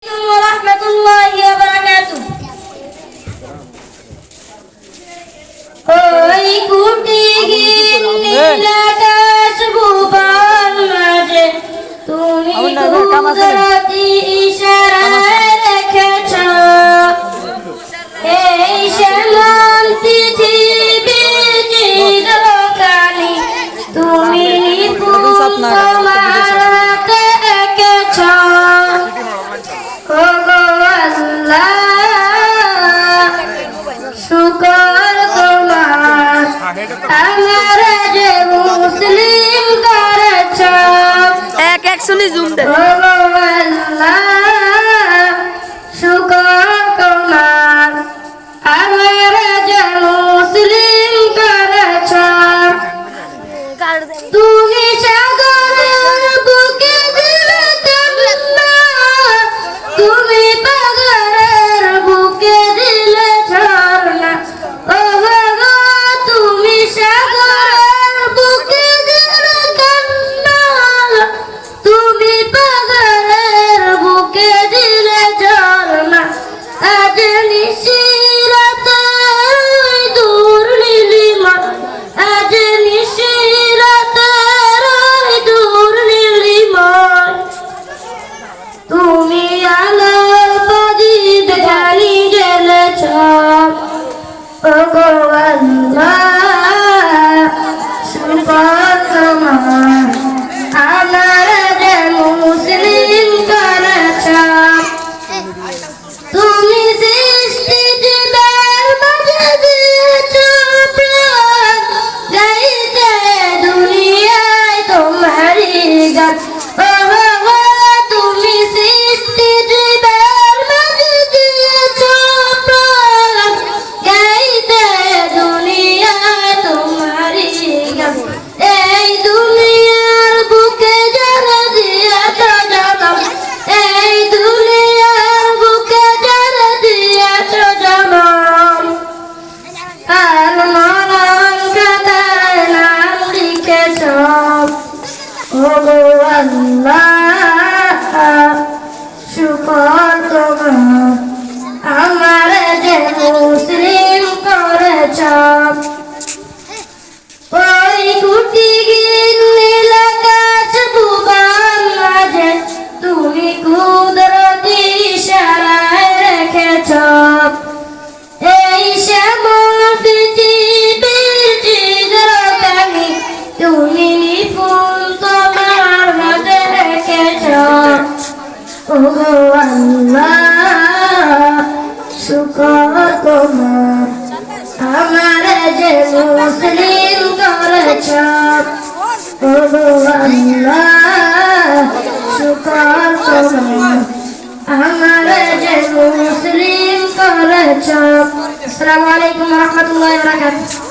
ওরহমাতুল্লাহি ওয়া বারাকাতুহু। ওই কুটিগিন নীলাকাশ ভুবন মাঝে তুমি কুদরতি ইশারায় রেখেছ এই শ্যামল পৃথিবীর চিরকালি তুমি নিপুণ তোমাকে এঁকেছ। ওগো আল্লাহ শুকর তোমার আমরা যে মুসলিম করেছ। এক শুনি জুম দে। ওগো আল্লাহ শুকর তোমার আমরা যে মুসলিম করেছ। তুমি সাগরের বুকে দিলে কান্না, তুমি পাগলের বুকে দিলে ঝর্ণা। ও গো তুমি সাগরের বুকে দিলে কান্না, তুমি পাগলের বুকে দিলে ঝর্ণা। আজ নিশিরাতে ওই দূর নীলিমা, আজ নিশিরাতে ওই দূর নীলিমায় তুমি আলোর প্রদীপ জ্বালি জ্বেলেছ। ওগো আল্লাহ শুকর তোমার আমরা যে মুসলিম করেছ। তুমি সৃষ্টি জীবের মাঝে দিয়েছ প্রাণ, গাইতে দুনিয়ায় তোমারই গান। ওগো তুমি সৃষ্টি জীবের মাঝে দিয়েছ প্রাণ, গাইতে দুনিয়ায় তোমারই গান। এই দুনিয়ার বুকে যারা দিয়েছ জনম, এই দুনিয়ার বুকে যারা দিয়েছ জনম, আর মরণ খাতায় নাম লিখেছ। ওগো আল্লাহ শুকর তোমার আমার যে মুসলিম করেছ। ওই কুটিগিন নীলাকাশ ভুবন মাঝে তুমি কুদরতি ইশারায় রেখেছ এই শ্যামল পৃথিবীর চিরকালি তুমি নিপুণ তোমার হাতে রেখেছ। ওগো আল্লাহ শুকর তোমার আমার যে মুসলিম করেছ। ওগো আল্লাহ শুকর তোমার আমার যে মুসলিম করেছ। আসসালামু আলাইকুম ওয়া রাহমাতুল্লাহি ওয়া বারাকাতুহু।